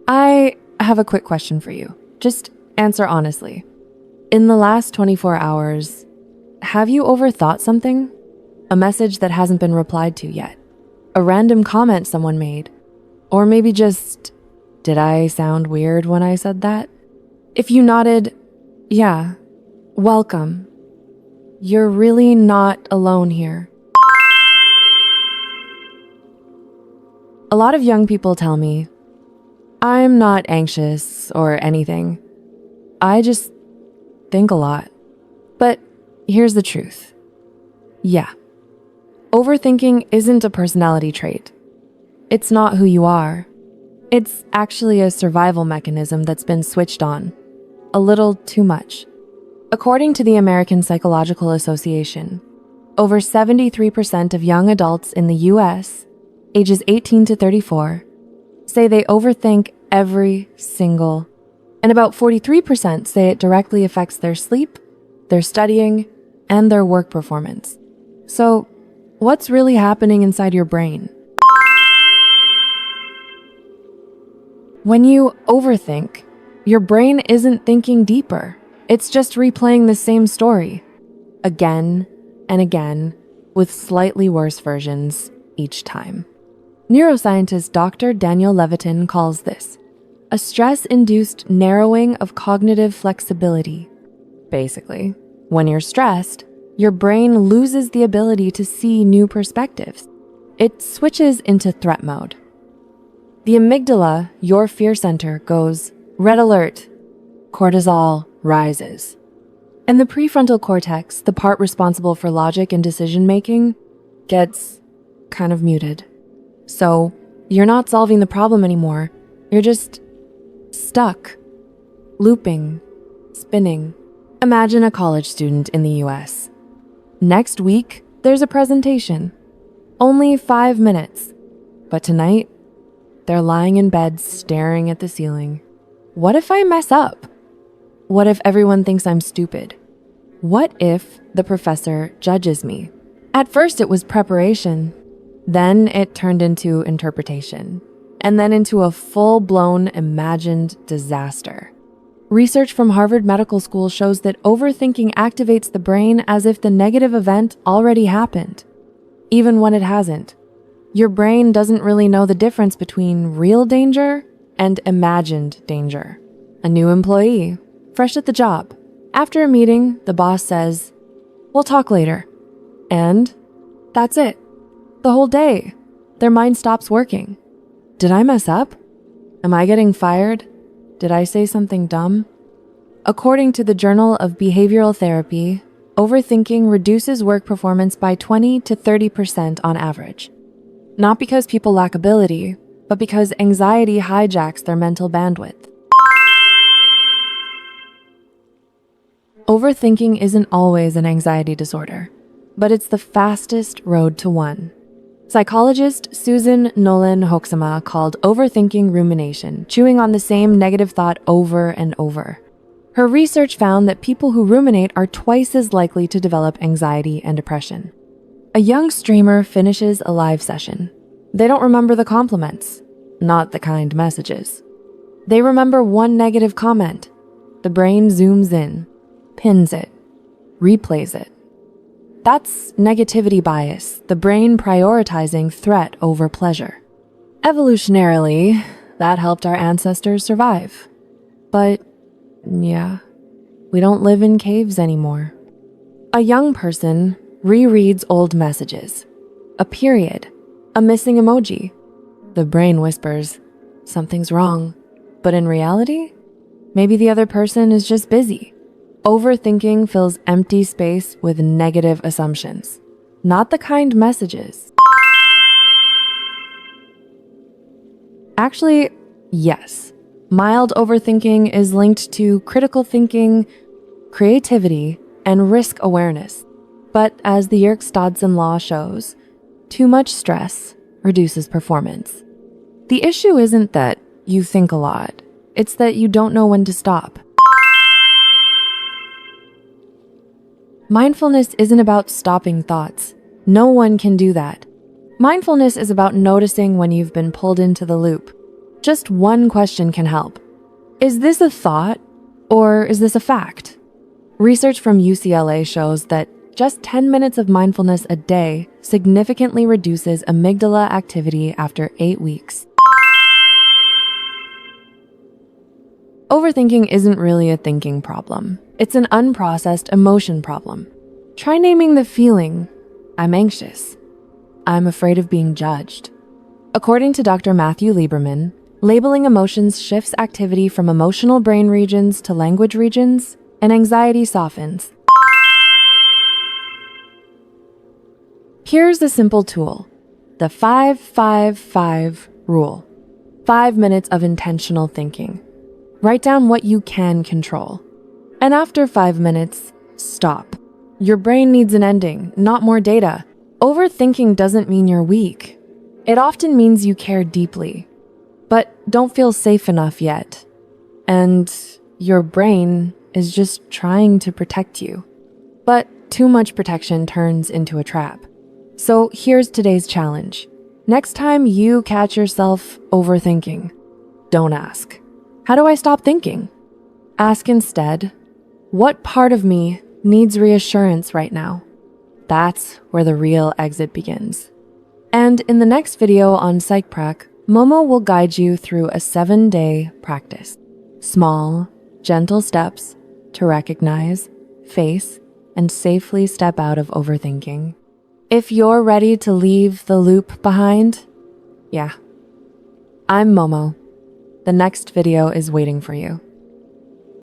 I have a quick question for you. Just answer honestly. In the last 24 hours, have you overthought something? A message that hasn't been replied to yet? A random comment someone made? Or maybe just, did I sound weird when I said that? If you nodded, yeah, welcome. You're really not alone here. A lot of young people tell me, I'm not anxious or anything. I just think a lot. But here's the truth. Yeah, overthinking isn't a personality trait. It's not who you are. It's actually a survival mechanism that's been switched on. A little too much. According to the American Psychological Association, over 73% of young adults in the US, ages 18 to 34, say they overthink every single, and about 43% say it directly affects their sleep, their studying, and their work performance. So, what's really happening inside your brain? When you overthink, your brain isn't thinking deeper. It's just replaying the same story again and again with slightly worse versions each time. Neuroscientist Dr. Daniel Levitin calls this a stress-induced narrowing of cognitive flexibility. Basically, when you're stressed, your brain loses the ability to see new perspectives. It switches into threat mode. The amygdala, your fear center, goes red alert. Cortisol rises. And the prefrontal cortex, the part responsible for logic and decision-making, gets kind of muted. So, you're not solving the problem anymore. You're just stuck, looping, spinning. Imagine a college student in the US. Next week, there's a presentation. Only 5 minutes. But tonight, they're lying in bed staring at the ceiling. What if I mess up? What if everyone thinks I'm stupid? What if the professor judges me? At first, it was preparation. Then it turned into interpretation, and then into a full-blown imagined disaster. Research from Harvard Medical School shows that overthinking activates the brain as if the negative event already happened, even when it hasn't. Your brain doesn't really know the difference between real danger and imagined danger. A new employee, fresh at the job. After a meeting, the boss says, "We'll talk later." And that's it. The whole day, their mind stops working. Did I mess up? Am I getting fired? Did I say something dumb? According to the Journal of Behavioral Therapy, overthinking reduces work performance by 20 to 30% on average. Not because people lack ability, but because anxiety hijacks their mental bandwidth. Overthinking isn't always an anxiety disorder, but it's the fastest road to one. Psychologist Susan Nolan Hoeksema called overthinking rumination, chewing on the same negative thought over and over. Her research found that people who ruminate are twice as likely to develop anxiety and depression. A young streamer finishes a live session. They don't remember the compliments, not the kind messages. They remember one negative comment. The brain zooms in, pins it, replays it. That's negativity bias, the brain prioritizing threat over pleasure. Evolutionarily, that helped our ancestors survive. But yeah, we don't live in caves anymore. A young person rereads old messages. A period, a missing emoji. The brain whispers, something's wrong. But in reality, maybe the other person is just busy. Overthinking fills empty space with negative assumptions, not the kind messages. Actually, yes, mild overthinking is linked to critical thinking, creativity, and risk awareness. But as the Yerkes-Dodson law shows, too much stress reduces performance. The issue isn't that you think a lot, it's that you don't know when to stop. Mindfulness isn't about stopping thoughts. No one can do that. Mindfulness is about noticing when you've been pulled into the loop. Just one question can help. Is this a thought or is this a fact? Research from UCLA shows that just 10 minutes of mindfulness a day significantly reduces amygdala activity after 8 weeks. Overthinking isn't really a thinking problem. It's an unprocessed emotion problem. Try naming the feeling. I'm anxious. I'm afraid of being judged. According to Dr. Matthew Lieberman, labeling emotions shifts activity from emotional brain regions to language regions, and anxiety softens. Here's a simple tool, the 5-5-5 rule. 5 minutes of intentional thinking. Write down what you can control. And after 5 minutes, stop. Your brain needs an ending, not more data. Overthinking doesn't mean you're weak. It often means you care deeply, but don't feel safe enough yet. And your brain is just trying to protect you. But too much protection turns into a trap. So here's today's challenge. Next time you catch yourself overthinking, don't ask, how do I stop thinking? Ask instead, what part of me needs reassurance right now? That's where the real exit begins. And in the next video on PsychPrac, Momo will guide you through a 7-day practice. Small, gentle steps to recognize, face, and safely step out of overthinking. If you're ready to leave the loop behind, yeah, I'm Momo. The next video is waiting for you.